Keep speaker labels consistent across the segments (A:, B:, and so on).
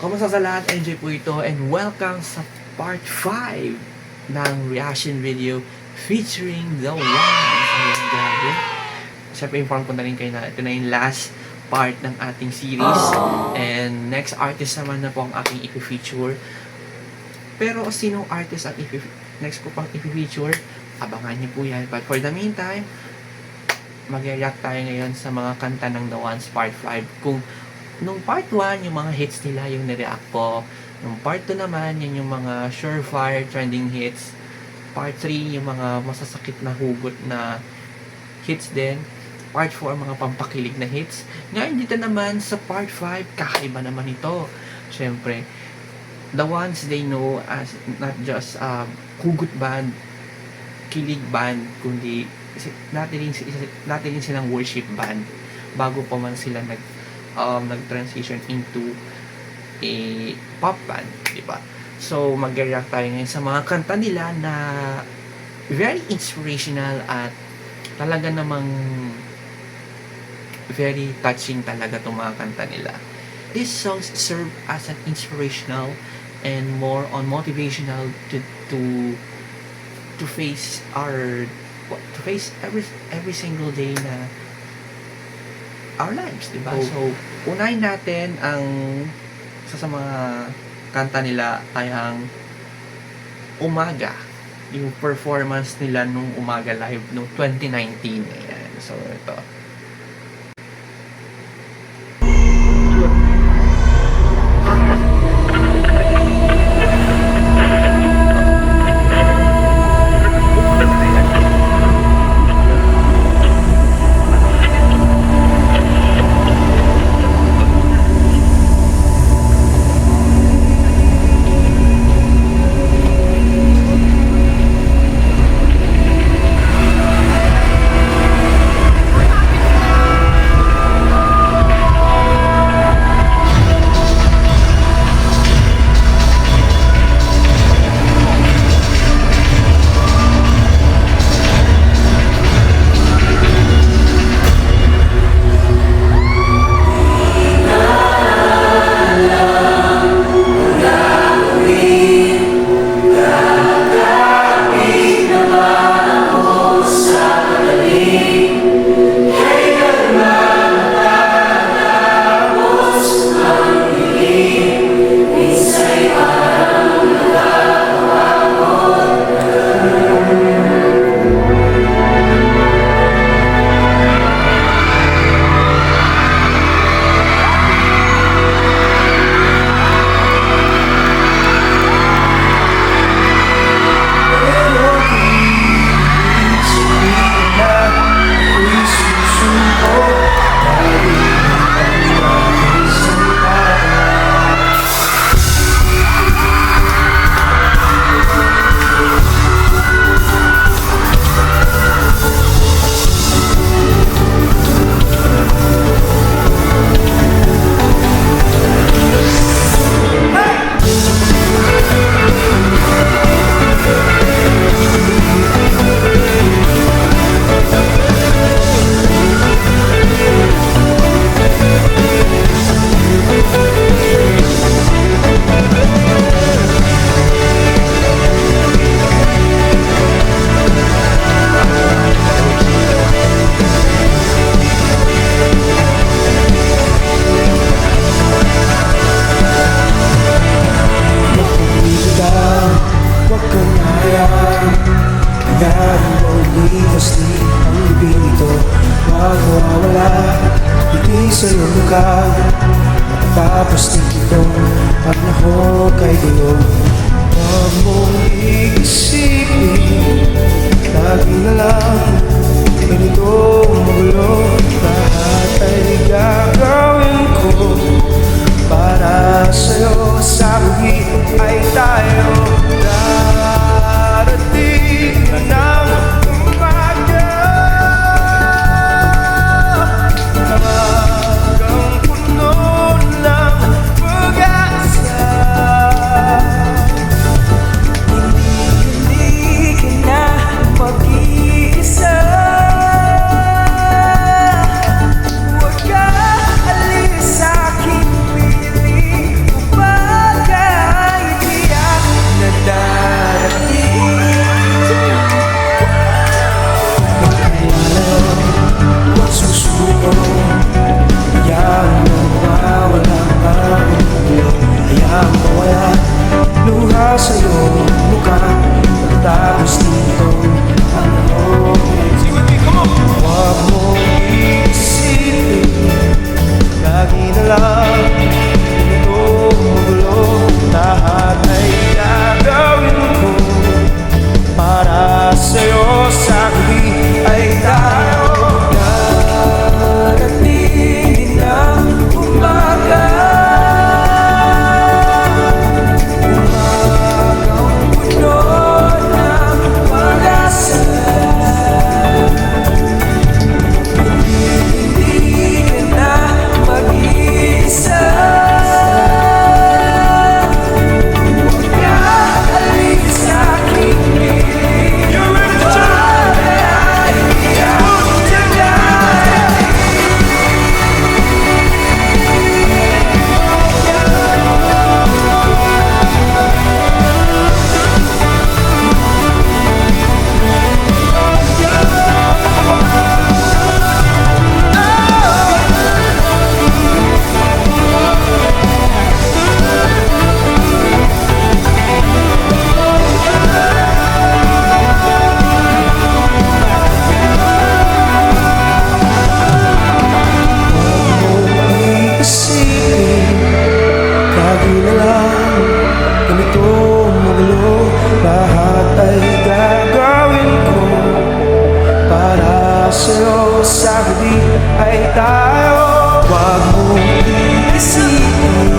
A: Kamusta sa lahat? Enjoy po ito and welcome sa part 5 ng reaction video featuring The Ones. Ayan, grabe. Siyempre, inform ko na rin kayo na ito na yung last part ng ating series. And next artist naman na po ang aking i-feature. Pero sinong artist ang next ko pang i-feature? Abangan niyo po yan. But for the meantime, mag-react tayo ngayon sa mga kanta ng The Ones part 5. Kung nung part 1, yung mga hits nila yung nireact ko. Nung part 2 naman, yun yung mga surefire trending hits. Part 3, yung mga masasakit na hugot na hits din. Part 4, mga pampakilig na hits. Ngayon dito naman sa part 5, kakaiba naman ito. Siyempre, The Ones they know as not just hugot band, kilig band, kundi natin rin silang worship band bago pa man sila nag-transition into a pop band, di ba? So, mag-react tayo ngayon sa mga kanta nila na very inspirational at talaga namang very touching talaga itong mga kanta nila. These songs serve as an inspirational and more on motivational to face every single day na our lives, di ba? So, unahin natin ang sa mga kanta nila ay ang Umaga. Yung performance nila nung Umaga Live nung 2019. Ayan. So, ito.
B: Sa'yo luka Matapos din ito Pag nahog kay dulo Huwag mong iisipin Lagi na lang Ganito magulo Lahat ay gagawin ko Para sa'yo Sa bukid ay tayo Darating na ng umaga Huwag ka alis sa aking piling. kaya luha sa iyong mukha. Pagtapos nito ang ako. Huwag mong iisipin, lagi na lang ganito magulo. Lahat ay gagawin ko para sa'yo. Sa huli ay tayo. Darating din ang umaga, umagang puno ng pag-asa. Hindi ka na mag-iisa. Huwag ka alis sa aking piling. Lagi na lang ganito magulo. Lahat ay gagawin ko para sa'yo. Sa huli ay tayo. Huwag mong iisipin,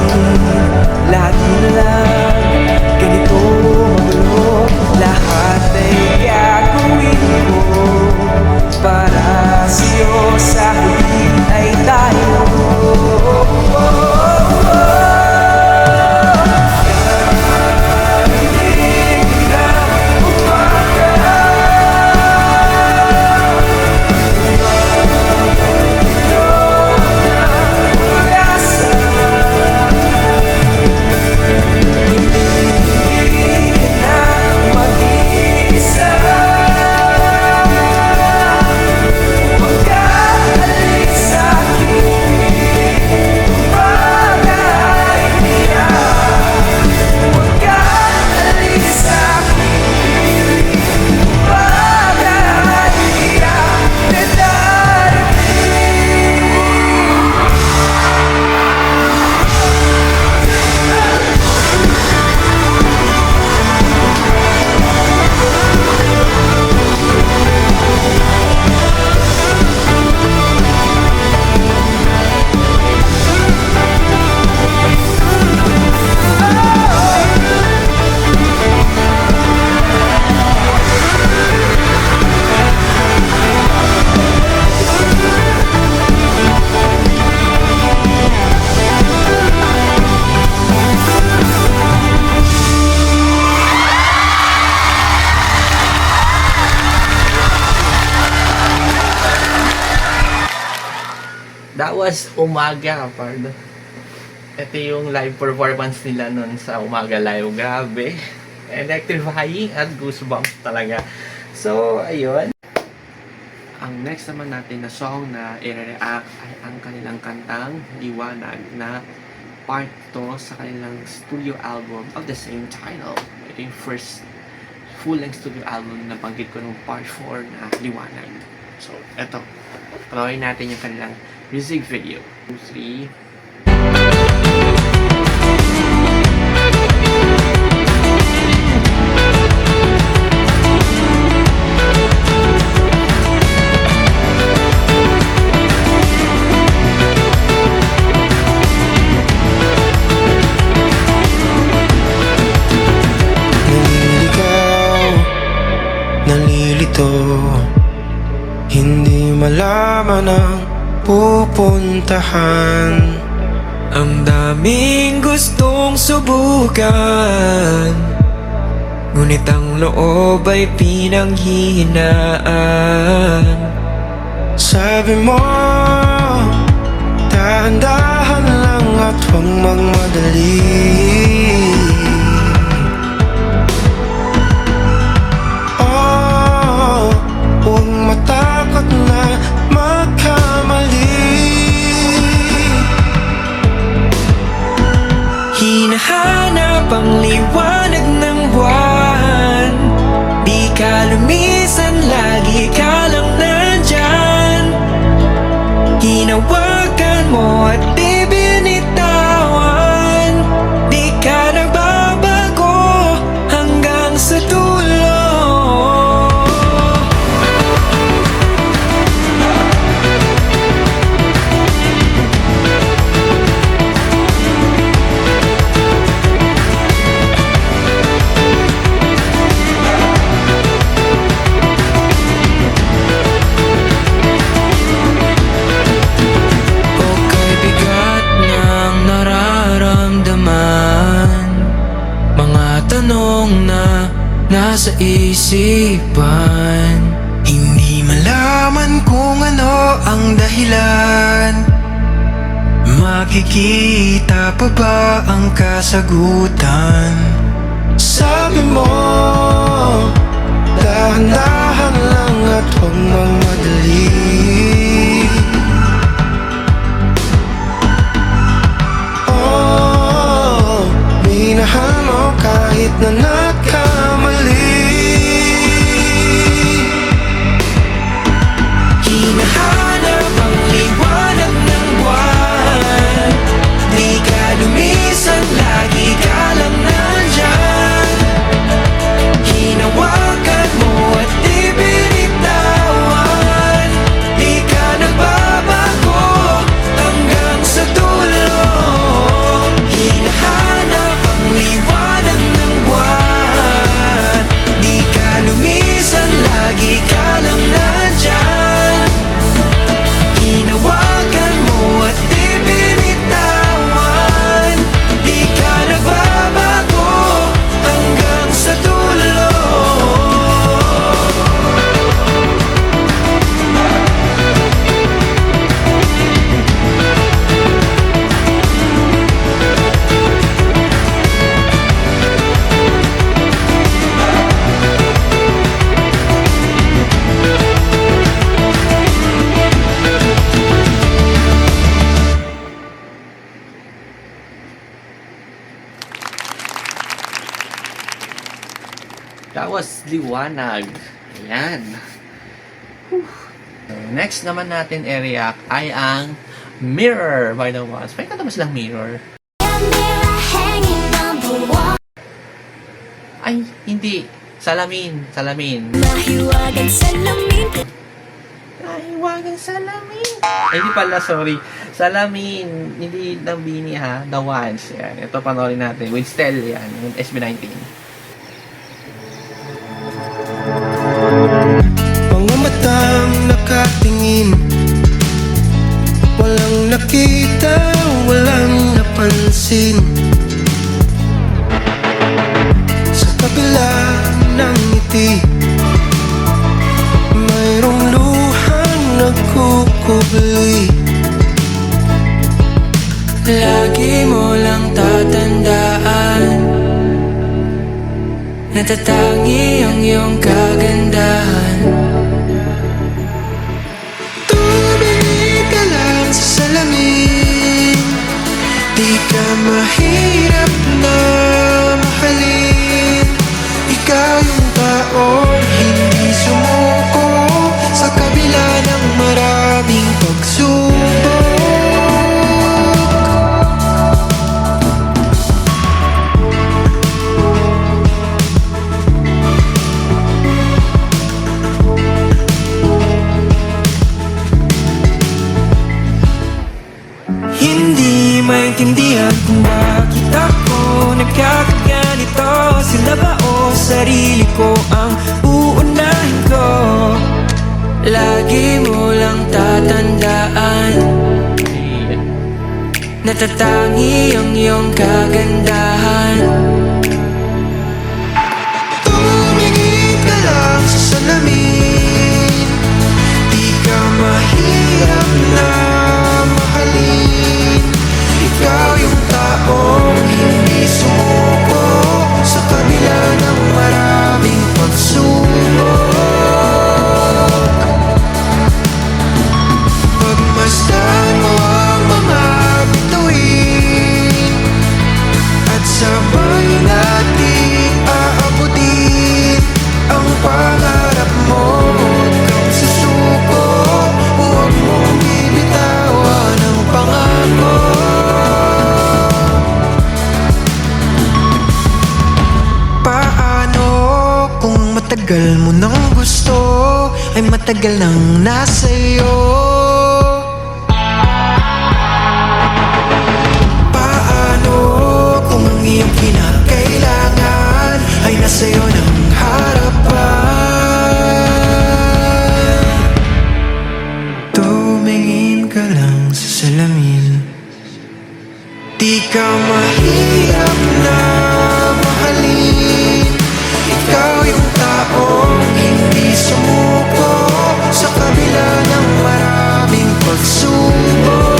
B: lagi na lang ganito magulo. Lahat ay gagawin ko para sa'yo. Sa huli ay tayo.
A: That was Umaga, pardon. Ito yung live performance nila nun sa Umaga Live. Grabe. Electrifying at goosebumps talaga. So, ayun. Ang next naman natin na song na i-react ay ang kanilang kantang Liwanag na part 2 sa kanilang studio album of the same title. Ito yung first full-length studio album na banggit ko nung part 4 na Liwanag. So, eto. Panoorin natin yung kanilang music video. 2, 3.
B: Nalilito, hindi malaman ang pupuntahan. Ang daming gustong subukan, ngunit ang loob ay pinanghihinaan. Sabi mo, dahan-dahan lang at huwag magmadali. Huwag matakot na magkamali. Hinahanap hinahanap ang liwanag ng buwan. Di ka lumisan, lagi ka lang nandyan. Hinawakan mo at di binitawan. Di ka nagbabago hanggang sa dulo. Okay, bigat ng nararamdaman, mga tanong na nasa isipan. Hindi malaman kung ano ang dahilan. Makikita pa ba ang kasagutan? Sabi mo, dahan-dahan lang at huwag magmadali. Oh, minahal mo kahit na nagkamali. Hinahanap ang liwanag ng buwan. Di ka lumisan, lagi ka lang nandyan. Hinawakan mo at di binitawan. Di ka nagbabago hanggang sa dulo. Hinahanap ang liwanag ng buwan. Di ka lumisan, lagi ka lang nandyan. Hinawakan mo at di binitawan. Di ka nagbabago hanggang sa dulo.
A: That was Liwanag. Ayan. Whew. Next naman natin i-react ay ang Mirror by the Ones. May kanta ba silang Mirror? Ay, hindi. Salamin. Salamin.
C: Mahiwagang salamin.
A: Mahiwagang salamin. Ay, hindi pala, sorry. Salamin. Hindi ng Bini ha. The Ones. Yan. Ito panoorin natin. With Stel yan. With SB19.
B: Mga matang nakatingin, walang nakita, walang napansin. Sa kabila ng ngiti, mayroong luhang nagkukubli. Lagi mo lang tatandaan, natatangi ang iyong kagandahan. Tumingin ka lang sa salamin, di ka mahirap na mahalin. Ikaw yung taong hindi sumuko sa kabila ng maraming pagsubok. Hindi maintindihan kung bakit ako nagkakaganito. Sila ba o sarili ko ang uunahin ko? Lagi mo lang tatandaan, natatangi ang iyong kagandahan. Tumingin ka lang sa salamin, di ka mahirap na mahalin. Ikaw yung taong hindi sumuko sa kabila ng maraming pagsubok. Pagmasdan mo ang mga bituin at sabay nating aabutin ang pangarap mo. Huwag kang susuko, huwag mong bibitawan ang pangako. Paano kung matagal mo nang gusto ay matagal nang nasa'yo? Paano kung ang iyong kinakailangan ay nasa'yo ng harapan? Tumingin ka lang sa salamin. Di ka mahirap na mahalin. Ikaw yung taong hindi sumuko sa kabila ng maraming pagsubok.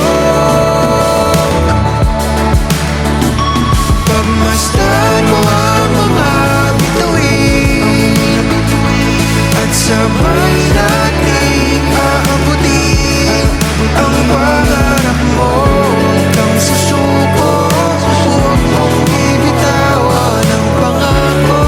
B: Pagmasdan mo ang mga bituin at sabay nating aabutin ang pangarap mo. Huwag kang susuko, huwag mong bibitawan ang pangako.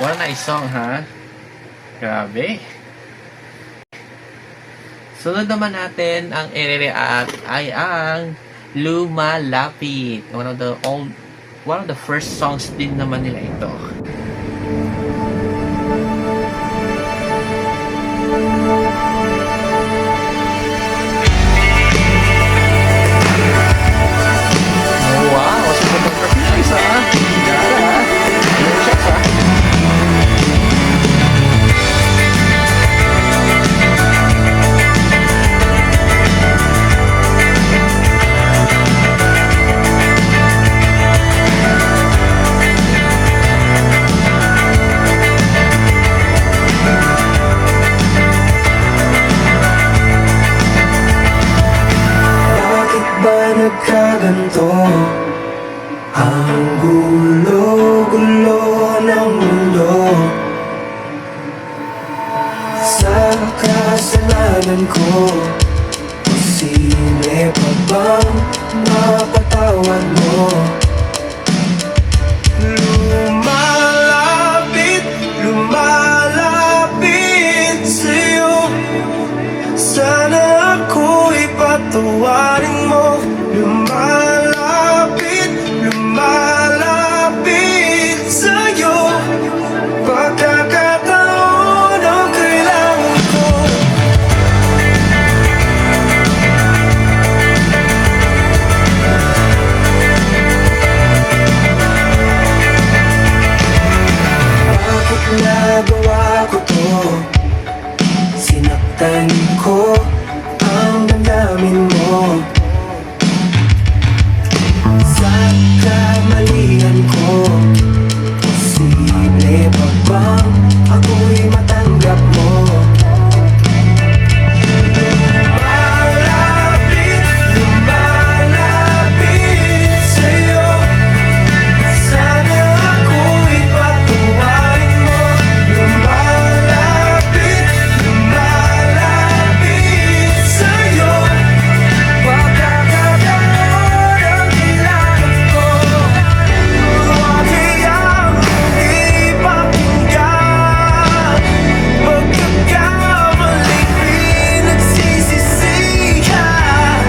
A: What a nice song, ha? Grabe. Sunod naman natin ang i-react ay ang Lumalapit. One of the first songs din naman nila ito. Oh, wow! Sa photography, nice, ha? Gara, ha? Yung shots, ha?
B: Bakit ba nagkaganto? Ang gulo-gulo ng mundo. Sa kasalanan ko, posible pa bang mapatawad mo? Lumalapit, lumalapit sa'yo. Sana ako'y patawarin mo. Lumalapit, lumalapit sa'yo. Pagkakataon ang kailangan ko. Bakit nagawa ko to? Sinaktan ko ang damdamin mo. Sa kamalian ko, posible pa bang ako'y matanggap mo? Lumalapit, lumalapit sa'yo. Sana ako'y patawarin mo. Lumalapit, lumalapit sa'yo. Pagkakataon ang kailangan ko. Huwag kayang hindi pakinggan. Pagkakamaling pinagsisisihan.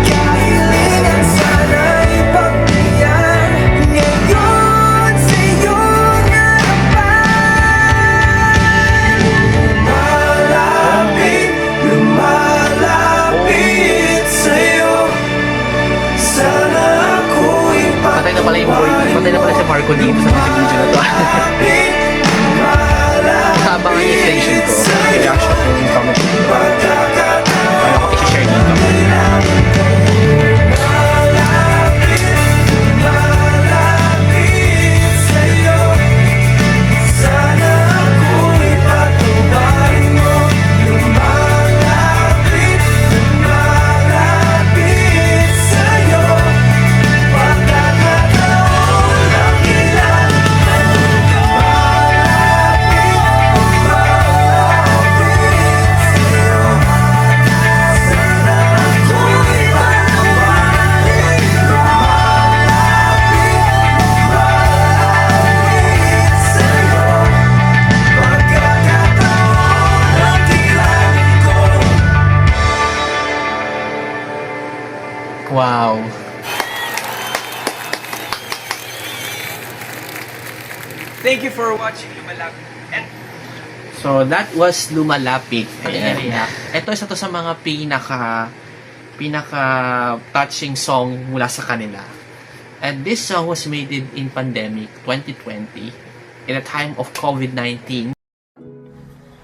B: Kahilingan sana'y pagbigyan. Ngayon sa iyong harapan. Lumalapit, lumalapit sa'yo. Sana ako'y
A: Patay na pala yung boy. Patay na pala si Marco dito sa music video na to. Habang yung extension ko, reaction ko yung comment ko. Kaya ko i-share dito.
B: Sana ako'y patawarin mo. Lumalapit, lumalapit
A: Wow.
B: Thank you for watching Lumalapit. And
A: So, that was Lumalapit. Ayan. Ito isa to sa mga pinaka touching song mula sa kanila. And this song was made in pandemic 2020 in a time of COVID-19.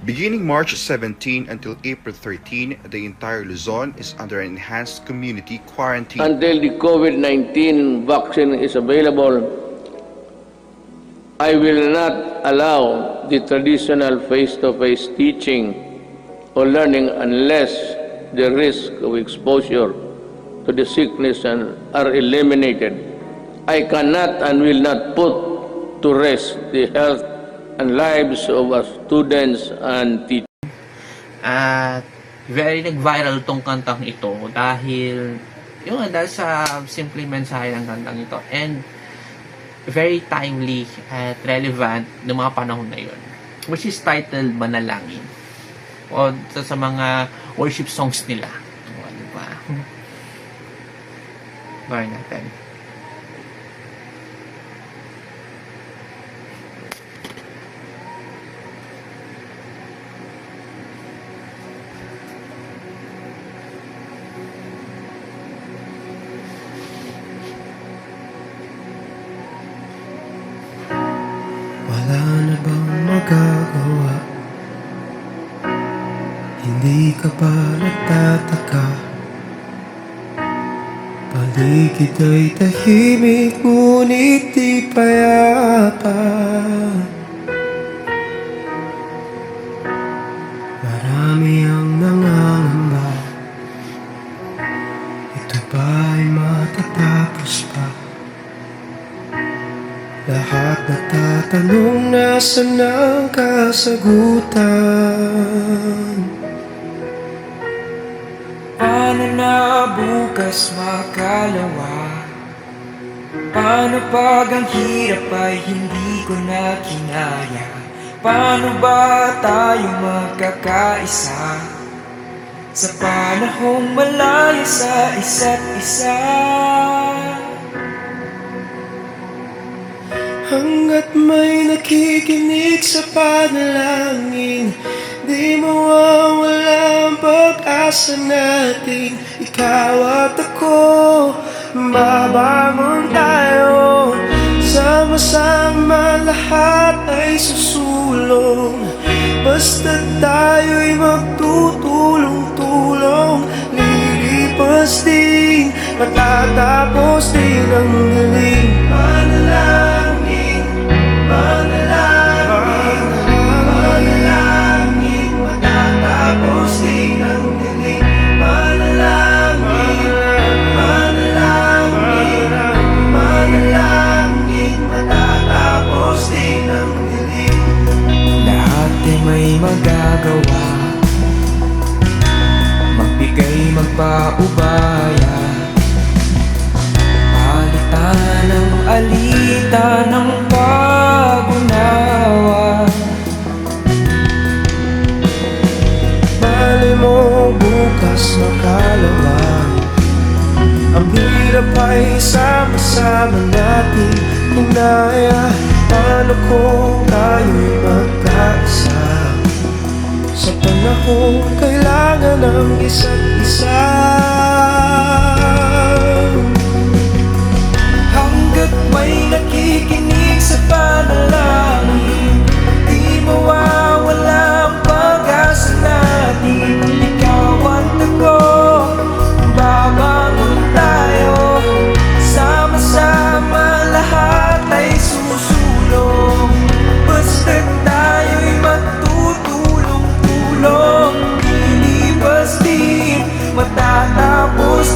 D: Beginning March 17 until April 13, the entire Luzon is under an enhanced community quarantine.
E: Until the COVID-19 vaccine is available, I will not allow the traditional face-to-face teaching or learning unless the risk of exposure to the sickness are eliminated. I cannot and will not put to rest the health and lives of our students and teachers.
A: At very nag-viral tong kantang ito dahil sa simple mensahe ng kantang ito, and very timely at relevant ng mga panahon na yun, which is titled Manalangin, o sa mga worship songs nila. O, diba? Bahay natin.
B: wala na bang magagawa? Hindi ka ba nagtataka? Paligid ay tahimik, ngunit di payapa. Marami ang nangangamba, ito ba ay matatapos pa? Lahat natatanong, nasan ang kasagutan? Paano na bukas makalawa? Paano pag ang hirap ay hindi ko na kinaya? Paano ba tayo magkakaisa sa panahong malayo sa isa't isa? Hanggat may nakikinig sa panalangin, di mawawala ang pag-asa natin. Ikaw at ako, babangon tayo. Sama-sama lahat ay susulong. Basta tayo'y magtutulong-tulong. Lilipas din, matatapos din ang galing. Manalangin, manalangin, manalangin, matatapos din ang galing. Manalangin, manalangin, manalangin, matatapos din ang galing. Lahat ay may magagawa, magbigay, magpaubaya, palitan ng alitan ng pag-unawa. Mali mo bukas makalawa, ang hirap ay sama-sama natin inaya. Paano kung tayo'y magkaisa sa panahon kailangan ng isa't isa? Hanggat may nakikinig sa panalangin, di mawawala ang pag-asa natin. Ikaw at ako, babangon tayo. Sama-sama lahat ay susulong. Basta tayo'y magtutulong-tulong. Lilipas din, matatapos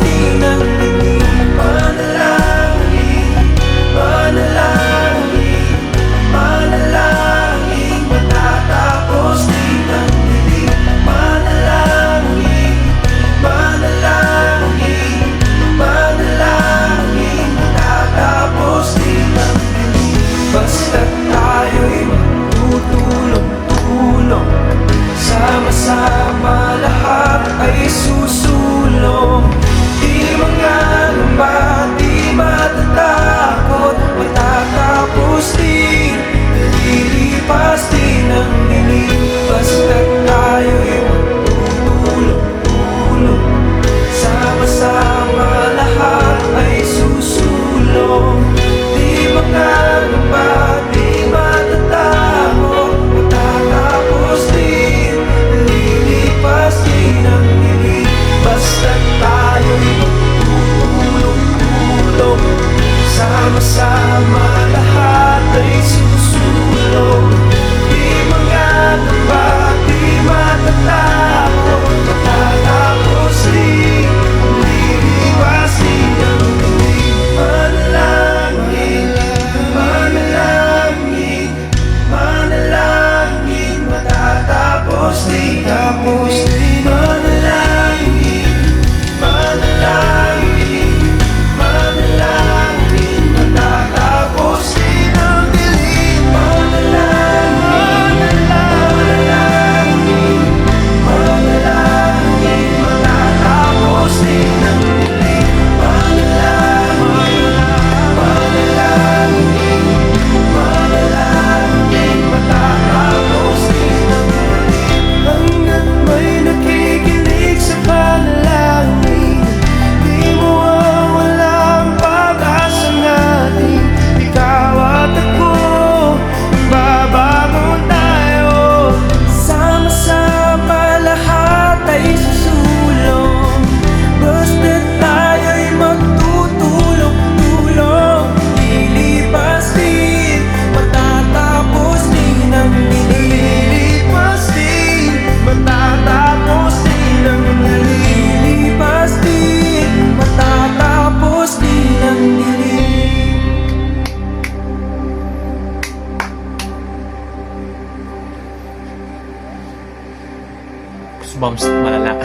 A: goosebumps malala.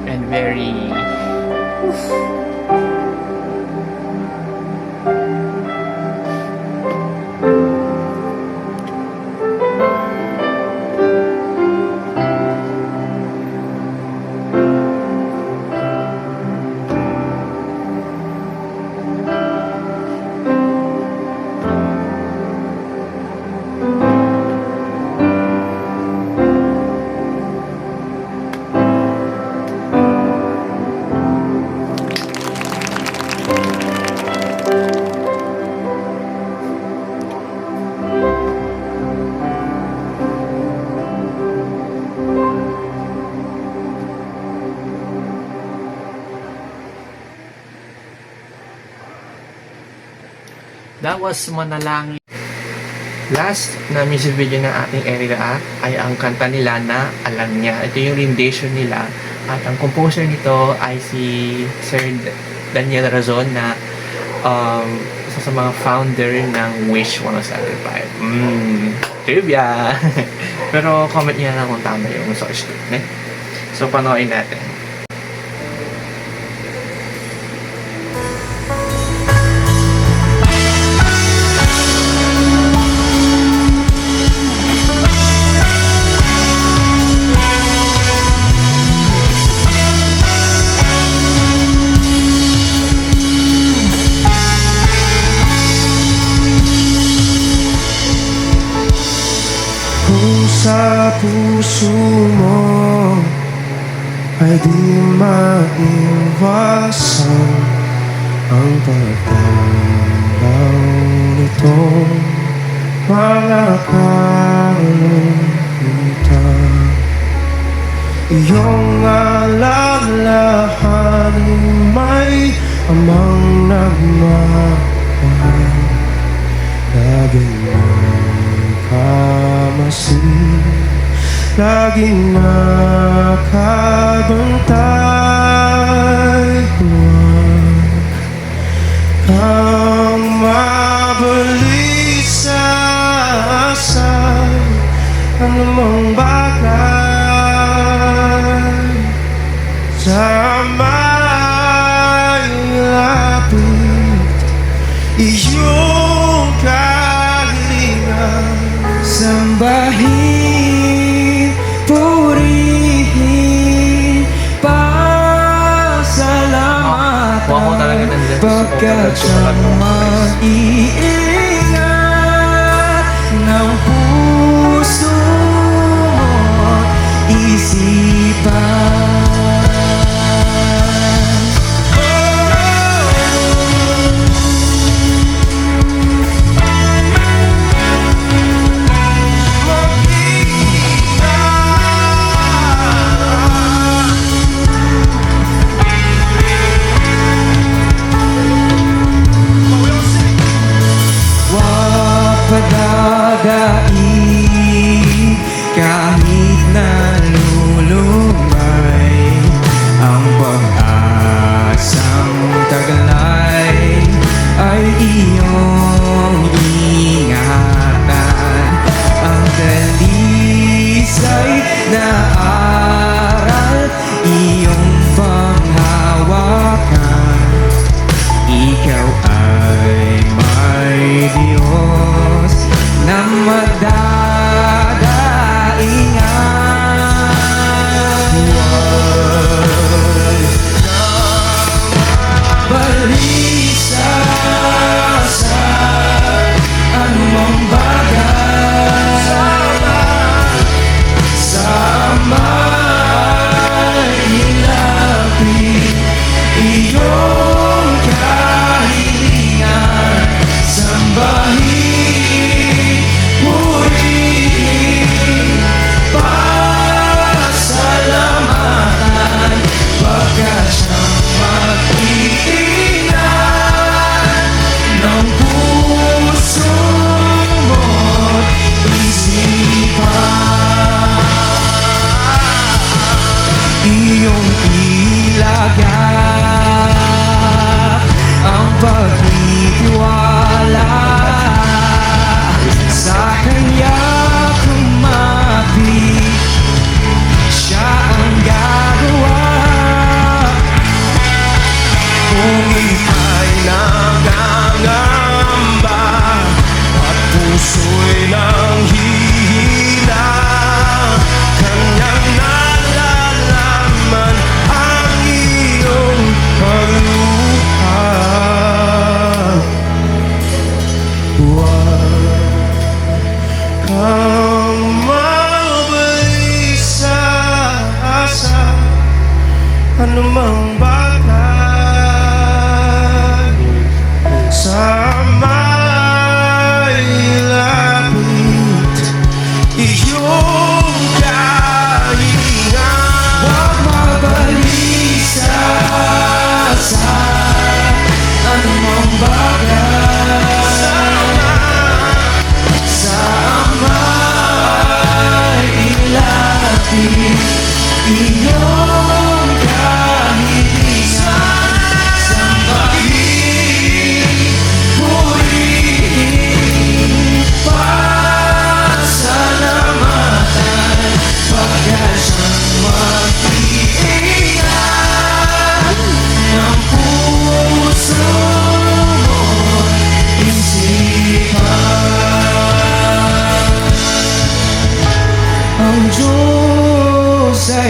A: And very... That was Manalangin. Last na music video ng ating area ay ang kanta nila na Alam Niya. Ito yung rendition nila. At ang composer nito ay si Sir Daniel Razon na isa sa mga founder ng Wish 107.5. Trivia! Pero comment niya lang kung tama yung source ko. So, panoorin natin.
B: Kung sa puso mo ay di maiwasan ang pagdalaw nitong mga kalungkutan. Iyong alalahanin may amang nagmamahal. Laging nakamasid, laging nakabantay. Huwag kang mabalik sa asal, anumang bagay sa may lapit. Iyong kahilingan, sambahin, purihin, pasalamatan,
A: Ako talaga nandun.
B: pagkat siyang maiingat ng puso mo, isipan. Padadaig kahit nalulumay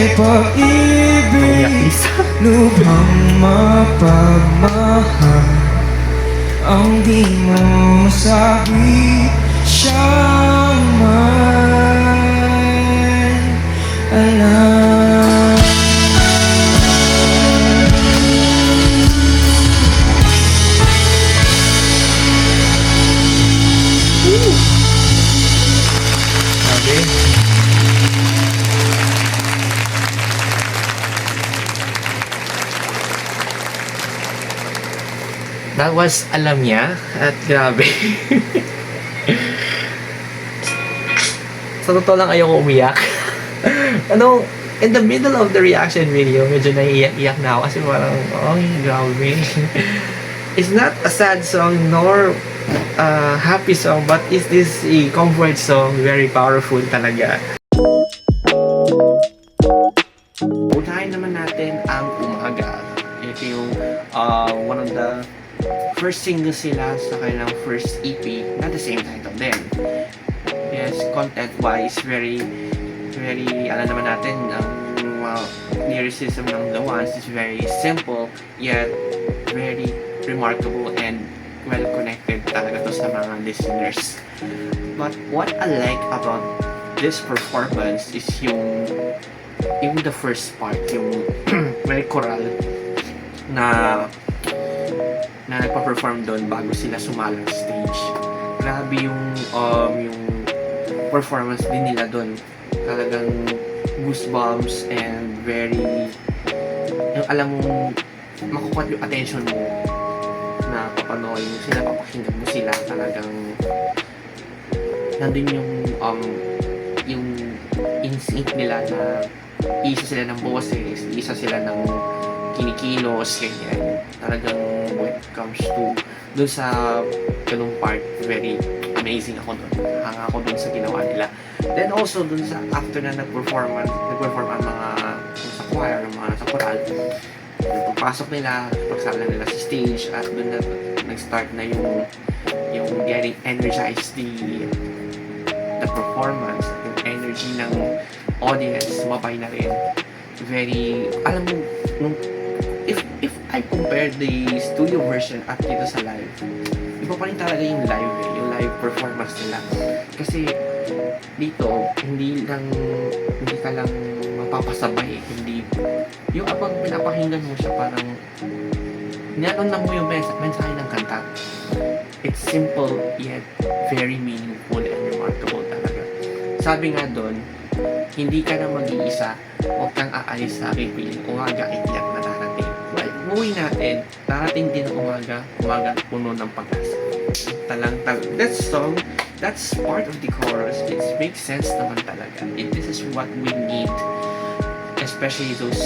B: may pag-ibig
A: Please.
B: Lubhang mapagmahal Ang di mo masabi Siyang may alam
A: Sabi. That was alam niya at grabe. Sa totoo lang ayoko umiyak. Ano, in the middle of the reaction video, medyo naiiyak-iyak na ako kasi parang, oh, grabe. It's not a sad song nor a happy song, but is this a comfort song, very powerful talaga. Unahin naman natin ang Umaga. Ito yung one of the first singles sila sa kanilang first EP na the same title din. Yes, content-wise, very, alam naman natin, ang lyricism ng The Ones is very simple, yet very remarkable and well-connected talaga to sa mga listeners. But what I like about this performance is yung the first part, yung very choral na nagpa-perform doon bago sila sumalang stage. Grabe yung performance din nila doon. Talagang goosebumps and very yung alam mo makukuha yung attention mo na papanoorin mo sila, papakinggan mo sila, talagang nandun yung instinct nila na isa sila ng boses, isa sila ng kinikilos, ganyan. Talagang when it comes to dun sa ganung part, very amazing ako dun. Hanga ako dun sa ginawa nila. Then also dun sa after na nag-perform ang mga sa choir, ang mga nasa choral, pagpasok nila, pagsala nila sa stage, at dun na nag-start na yung getting energized the performance, yung energy ng audience, sumabay na rin. Very, alam mo, if I compare the studio version at dito sa live, iba pa rin talaga yung live performance nila. Kasi dito, hindi ka lang mapapasabay, hindi yung abang pinapakinggan mo siya, parang nilanon lang mo yung mensahe ng kanta. It's simple yet very meaningful and remarkable talaga. Sabi nga doon, hindi ka na mag-iisa, huwag kang aalis sa aking piling, umaga ay tiyak na darating. Well, umuwi natin, darating din ang umaga puno ng pag-asa. That song, that's part of the chorus. It makes sense naman talaga. This is what we need, especially those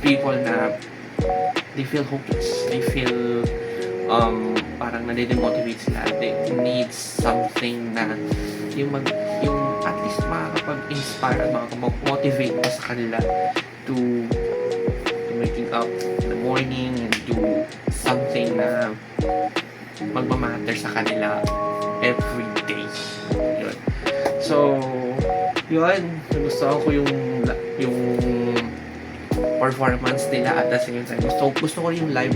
A: people na they feel hopeless, they feel parang nade-demotivate sila. They need something na yung at least makakapag-inspire at makakapag-motivate na sa kanila to waking up in the morning and do something na magmamatter sa kanila every day. Yun. So, yun. Gusto ko yung performance nila at the same time. Gusto ko yung live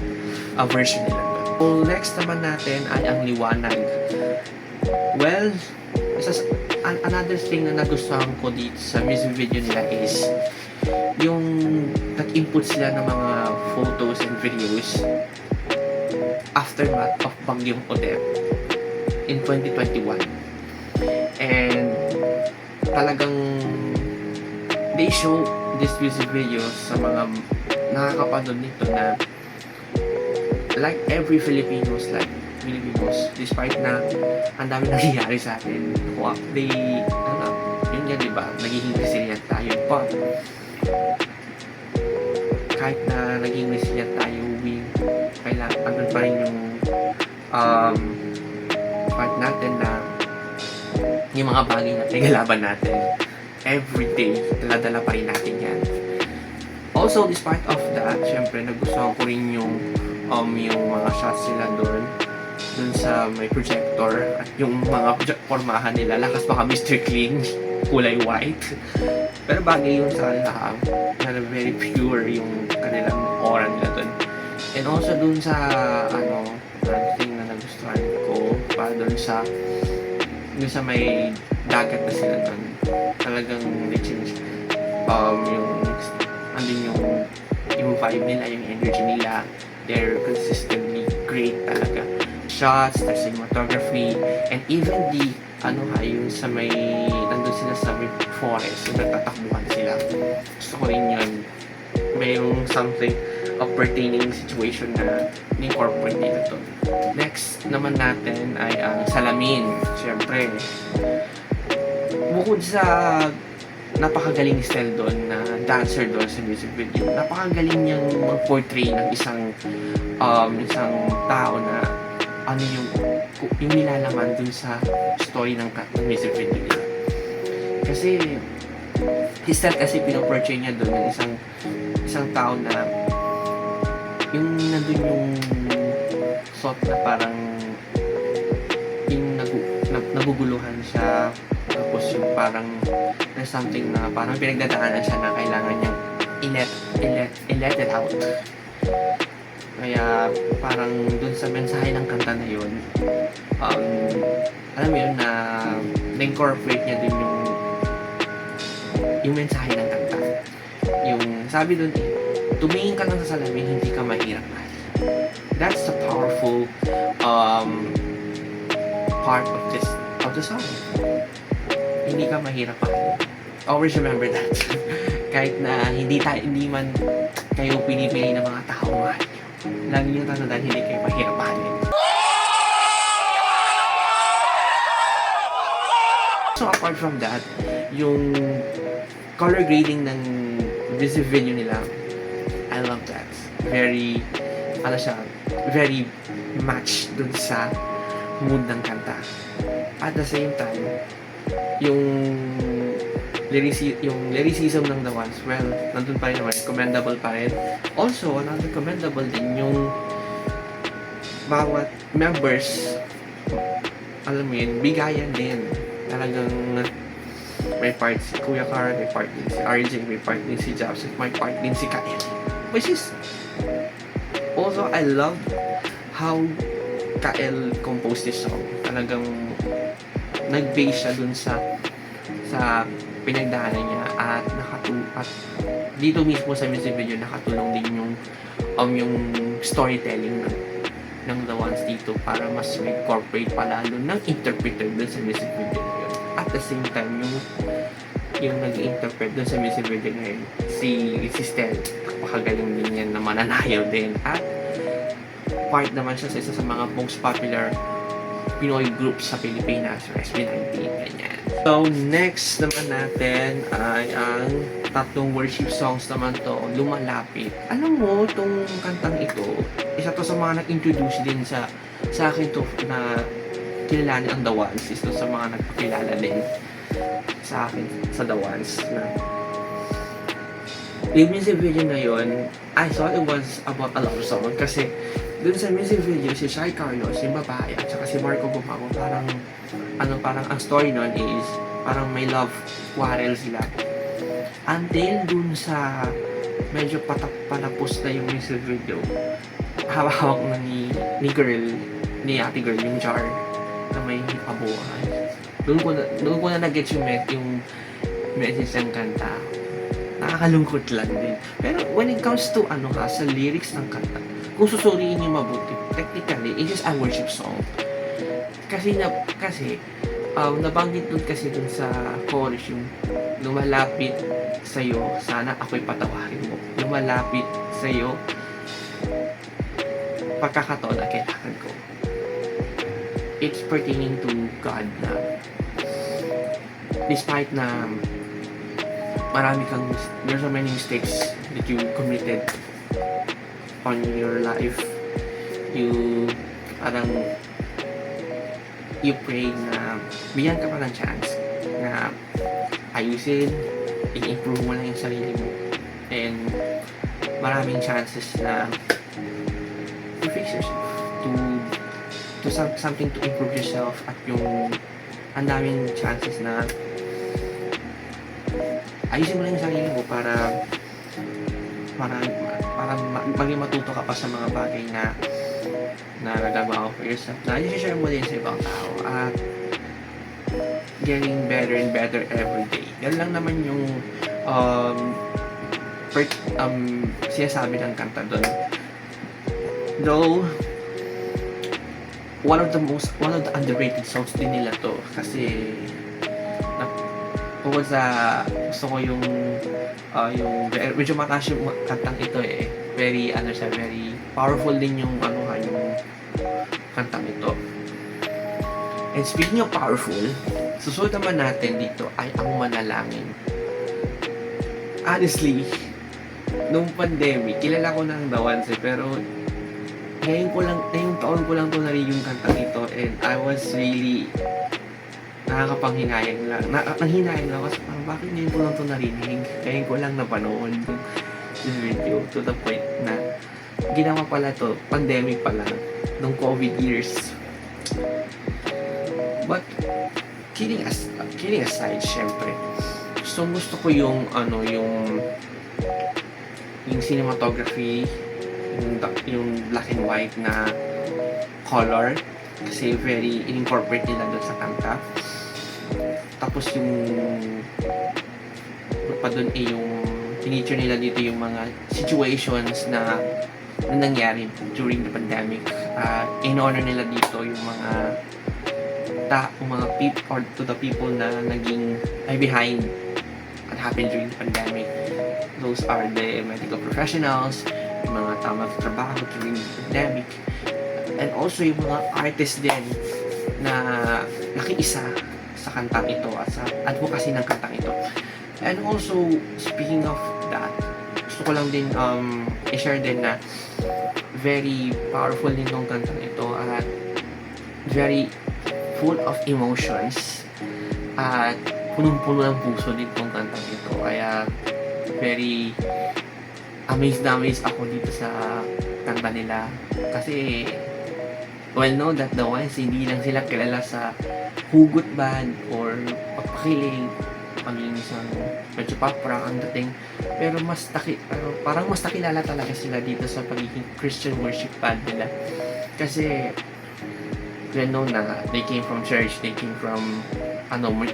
A: version nila. So, next naman natin ay ang Liwanag. Well, another thing na nagustuhan ko dito sa music video nila is yung nag-input sila ng mga photos and videos aftermath of Bagyong Odette in 2021. And talagang they show this music video sa mga nakakapanood nito na like every Filipinos, despite na ang dami nangyayari sa atin, yun nga, diba, nagiging resilient tayo pa. Kahit na naging resilient tayo, kailangan pa rin yung part natin na yung mga bagay na nagalaban natin everyday, dala-dala pa rin natin yan. Also, despite of that, syempre nagustuhan ko rin yung mga shots sila doon sa may projector at yung mga formahan nila, lakas baka Mr. Clean. kulay white. Pero bagay yun sa kanila, na very pure yung kanilang aura nila dun. And also dun sa, one thing na nagustuhan ko, pa dun sa may dagat na sila dun. Talagang change, yung vibe nila, yung energy nila, they're consistently great talaga. Shots, the cinematography, and even yung sa nandun sila sa may forest, so nagtatakbuhan sila. Gusto ko rin yun. Mayroong something of pertaining situation na ni-incorporate nila to. Next naman natin ay ang salamin. Siyempre, bukod sa napakagaling ni Stel doon na dancer doon sa music video, napakagaling niyang mag-portray ng isang tao na yung nilalaman dun sa story ng music video nila. Kasi si Stel kasi pinoportray niya doon ng isang tao na yung nandun yung sort na parang yung naguguluhan siya, tapos yung parang there's something na parang pinagdadaanan siya na kailangan niyang i-let it out. Kaya parang dun sa mensahe ng kanta na yun, alam mo yun na na-incorporate niya dun yung mensahe ng kanta. Yung sabi dun tumingin ka lang sa salamin, hindi ka mahirap. That's the powerful part of the song. Hindi ka mahirap pa. Always remember that. Kahit na hindi man kayo pinipili ng mga tao mahal nyo, lagi nyo tandaan, hindi kayo mahirap mahalin. So apart from that, yung color grading ng music video nila, I love that. Very match dun sa mood ng kanta. At the same time, yung lyricism ng The Ones, well, nandun pa rin naman, commendable pa rin. Also, another commendable din yung bawat members, alam mo yun, bigayan din. Talagang may part si Kuya Carl, may part din si RJ, may part din si Jobs, may part din si Kael. Which is, also, I love how Kael composed this song. Talagang nag-base siya dun sa pinagdaanan niya at dito mismo sa music video nakatulong din yung storytelling ng The Ones dito para mas incorporate palalo ng interpreter dun sa music video na yun. At the same time, yung nag-interpret dun sa music video na yun, si Stel, napakagaling din yan na mananayaw din. At part naman siya sa isa sa mga most popular Pinoy groups sa Pilipinas, SB19, ganyan. So, next naman natin ay ang tatlong worship songs naman to, Lumalapit. Alam mo, itong kantang ito, isa to sa mga nag-introduce din sa akin to na kilalanin ang The Ones. Isa to sa mga nagpakilala din sa akin sa The Ones na yung music video na yun, I thought it was about a love song kasi dun sa music video, si Shai Carlos, yung babae, at saka si Marco Bumago, parang ang story nun is, parang may love quarrel sila. Until dun sa medyo patapos na yung music video, hawak na ni ate girl, yung jar, na may abuhan. Doon ko na nag-get yung message ng kanta. Nakakalungkot lang din. Pero when it comes to sa lyrics ng kanta, kung susuriin niyo mabuti, technically, it is a worship song. Kasi nabanggit dun kasi dun sa chorus yung lumalapit sa'yo, sana ako'y patawarin mo. Lumalapit sa'yo, pagkakataon na kailangan ko. It's pertaining to God na despite na there's so many mistakes that you committed on your life, you pray na bigyan ka pa ng chance na ayusin, i-improve mo lang yung sarili mo, and maraming chances na to fix yourself, to something to improve yourself, at yung ang daming chances na ayusin mo lang yung sarili mo para maging matuto ka pa sa mga bagay na nagagawa ko for yourself, na i-share mo din sa ibang tao, at getting better and better every day. Yan lang naman yung sinasabi ng kanta doon. Though one of the underrated songs din nila to, kasi bukod sa gusto ko yung medyo mataas yung kantang ito very very powerful din yung yung kantang ito. And speaking of powerful, susunod naman natin dito ay ang Manalangin. Honestly, nung pandemic, kilala ko ng The Ones pero ngayong taon ko lang to narinig yung kantang ito, and I was really nakakapanghinayang lang. Nanghinayang lang kasi parang bakit ngayon ko lang to narinig? Ngayon ko lang napanood yung video, to the point na ginawa pala to, pandemic pala, nung COVID years. But kidding aside, syempre, gusto ko yung cinematography, yung black and white na color, kasi very in-incorporate nila doon sa kanta. Tapos yung pa doon yung feature nila dito yung mga situations na nangyari during the pandemic. In honor nila dito yung mga people, or to the people na naging behind what happened during the pandemic. Those are the medical professionals, yung mga tamang trabaho during the pandemic, and also yung mga artists din na nakiisa sa kantang ito at sa advocacy ng kantang ito. And also, speaking of that, gusto ko lang din i-share din na very powerful din tong kantang ito, at very full of emotions, at punong-puno ng puso din tong kantang ito. Kaya very amazed ako dito sa kanta nila, kasi well known that The Ones, hindi lang sila kilala sa hugot band or pagpakilig, pagiging isang medyo pop rock ang dating, pero parang mas nakilala talaga sila dito sa pagiging Christian worship band nila, kasi well known na they came from church, they came from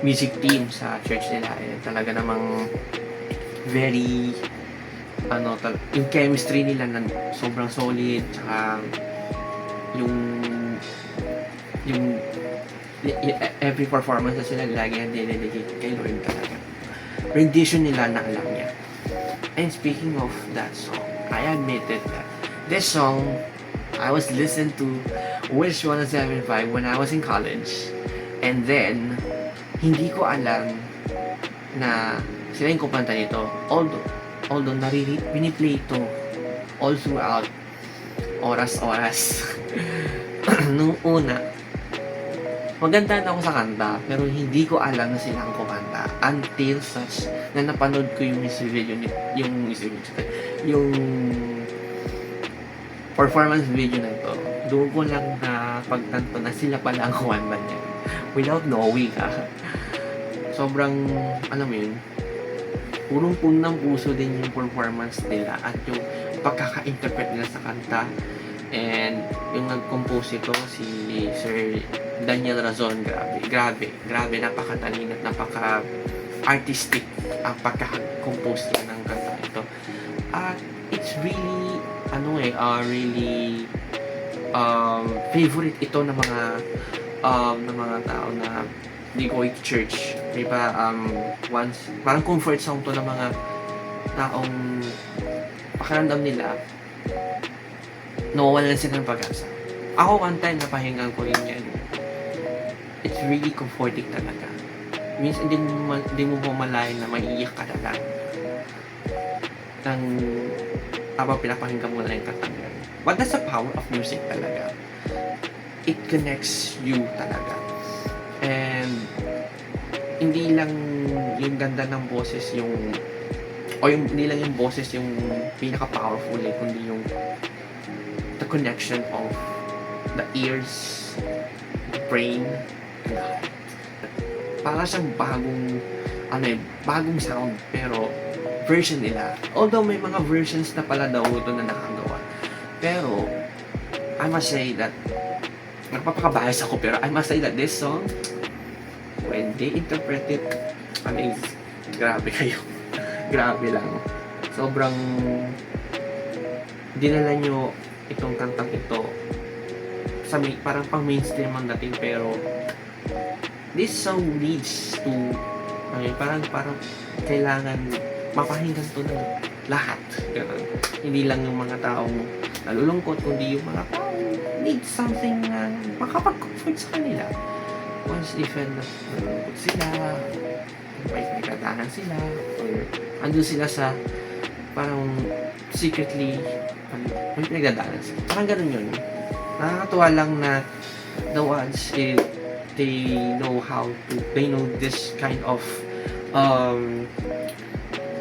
A: music team sa church nila, talaga namang very yung chemistry nila na sobrang solid, tsaka yung every performance na sila lagi ang dinedicate kay Lord talaga. Rendition nila na alam niya. And speaking of that song, I admitted that this song I was listening to Wish 107.5 when I was in college, and then hindi ko alam na sila yung kumanta nito, although biniplay ito all throughout oras nung una. Maganda na ako sa kanta, pero hindi ko alam na silang kumanta until such na napanood ko yung yung performance video na ito. Doon ko lang na pagtanto na sila pala ang kumanta niya without knowing sobrang yun, punong-puno ng puso din yung performance nila at yung pagkaka-interpret nila sa kanta. And yung nag-compose ito, si Sir Daniel Razon, grabe, napakatalino at napaka-artistic ang pagkaka-compose niya ng kanta ito. At it's really, really favorite ito ng mga tao na di go to church. Diba, once, parang comfort song to ng mga taong pakiramdam nila nawawalan sila ng pag-asa. Ako one time napahinggan ko yun yan. It's really comforting talaga. Means hindi mo pamalayan na maiiyak ka na lang nang habang pinapahinggan mo na yung kantang yan. But that's the power of music talaga. It connects you talaga. And hindi lang yung ganda ng boses hindi lang yung boses yung pinaka-powerful kundi yung the connection of the ears, the brain, and the heart. Para siyang bagong bagong sound, pero version nila. Although may mga versions na pala daw ito na nakagawa. Pero, I must say that, nagpapakabias ako, pero I must say that this song, when they interpret it, amazing. Grabe kayo. Grabe lang. Sobrang dinala nyo itong kantang ito sa parang pang mainstream ang dating, pero this song needs to parang kailangan mapahinggan to ng lahat. Ganun. Hindi lang yung mga taong nalulungkot, kundi yung mga taong need something na makapag-comfort sa kanila. Once they feel na nalulungkot sila, may nagkatahan sila, or andun sila sa parang secretly may pinagdadaanan sila. Parang ganun yun. Nakakatuwa lang na the ones they know they know this kind of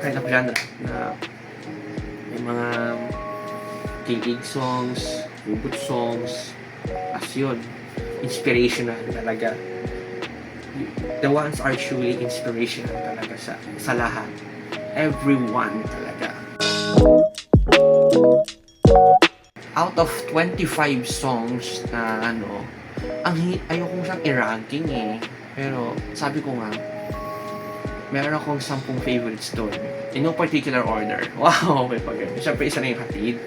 A: genre na may mga kilig songs, ubot songs, as yun, inspirational talaga. The ones are truly inspirational talaga sa lahat. Everyone talaga. Out of 25 songs na ayokong siyang i-ranking Pero sabi ko nga, meron akong 10 favorites doon. In no particular order. Wow, may pag-ibig. Siyempre, isa na yung hatid.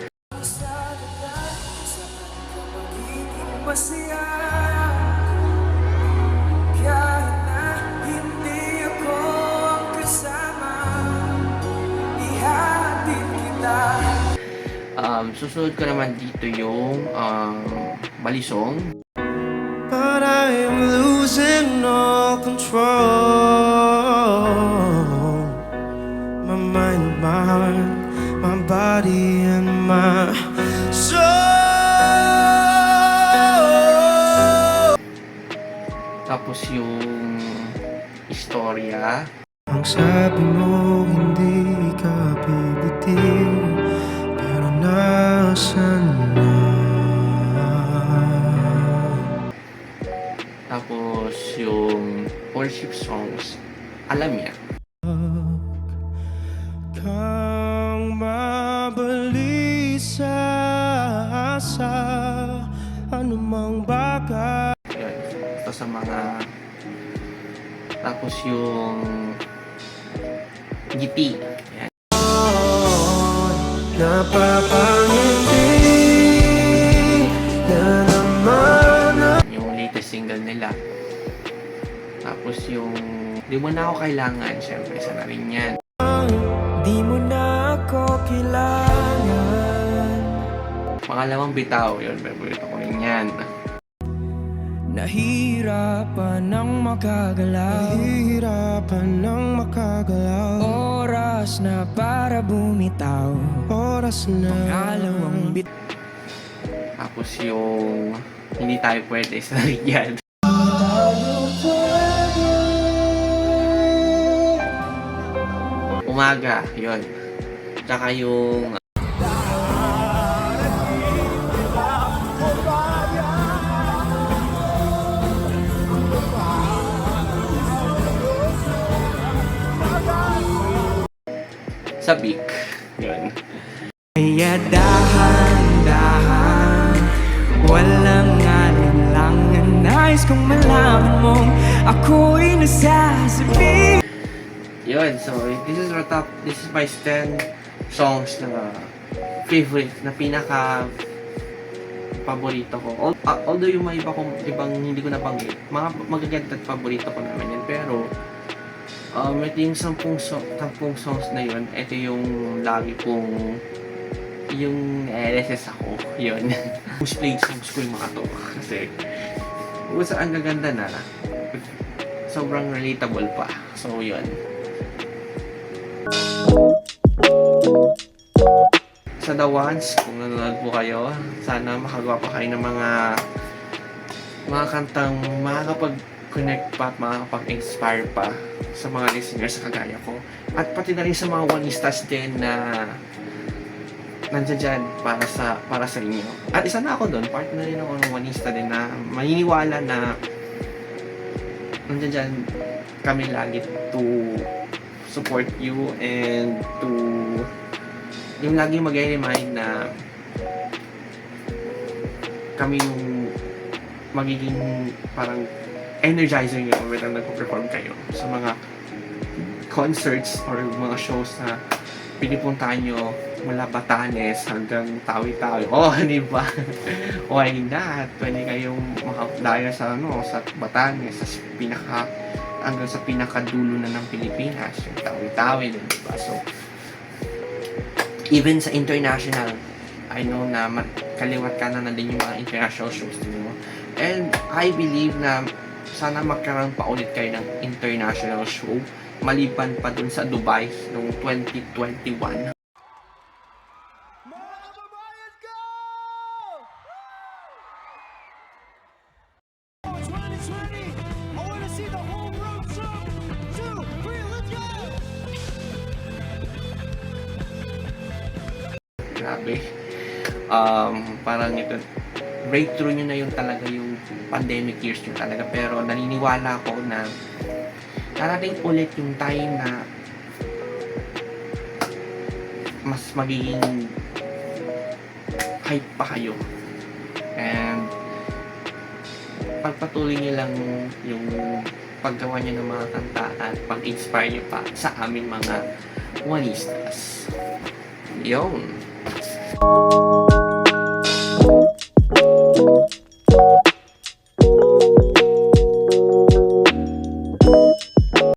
B: Kahit na hindi ako kasama, ihatid kita.
A: Susunod ko naman dito yung Balisong.
B: But I am losing all control. My mind, my heart, my body and my soul.
A: Tapos yung Istorya.
B: Ang sabi mo hindi ka bibitiw, pero nasan na?
A: Tapos yung worship songs. Alam niya.
B: Kang mabalisa sa anumang bagay.
A: Yun. Ito sa mga... Tapos yung Ngiti. Yan.
B: Napapangiti na naman.
A: Yung latest single nila. Tapos yung Di Mo Na Ako Kailangan. Siyempre, isa na rin yan.
B: Di mo na ako kailangan.
A: Pangalawang Bitaw. Yun, favorite ko rin yan.
B: Nahihirapan ng makagalaw. Nahihirapan ng makagalaw. Oras na para bumitaw. Oras na. Pangalawang bitaw.
A: Tapos yung Hindi Tayo Pwede. Isa na rin yan. Umaga. Yun. Tsaka yung Sabik. Yun.
B: Kaya dahan-dahan, walang alinlangan. Nais kong malaman mong ako'y nasasabi.
A: Yun. So, this is my 10 songs na favorite, na pinaka paborito ko. Although yung mga ibang hindi ko nabanggit, mga magaganda at paborito ko naman yan. Pero, ito yung 10 songs na yun. Ito yung lagi kong yung LSS ako. Yun. Most played songs ko yung mga to. Kasi, ang gaganda na. Sobrang relatable pa. So, yun. Sa The Ones, kung nanonood po kayo, sana makagawa pa kayo ng mga kantang makakapag-connect pa at makakapag-inspire pa sa mga listeners sa kagaya ko. At pati na rin sa mga oneistas din na nandiyan dyan para sa inyo. At isa na ako doon, part na rin ako ng oneista din na maniniwala na nandiyan dyan kami lagi to support you and to yung lagi mag-remind na kami yung magiging parang energizer nyo every time nagpo-perform kayo sa mga concerts or mga shows na pinipuntahan nyo mula Batanes hanggang Tawi-Tawi. Oh, di ba? Why not? Pwede kayong makadayo sa sa Batanes, sa hanggang sa pinakadulo na ng Pilipinas, yung Tawi-Tawi, di ba? So, even sa international, I know na kaliwat kanan na din yung mga international shows nyo. And I believe na sana magkaroon pa ulit kayo ng international show maliban pa dun sa Dubai noong 2021. Grabe. Parang ito, breakthrough nyo na yung talaga yung pandemic years nyo talaga. Pero naniniwala ako na darating ulit yung time na mas magiging hype pa kayo. And pagpatuloy nyo lang yung paggawa nyo ng mga kanta at pag-inspire nyo pa sa aming mga Juanistas. Yun.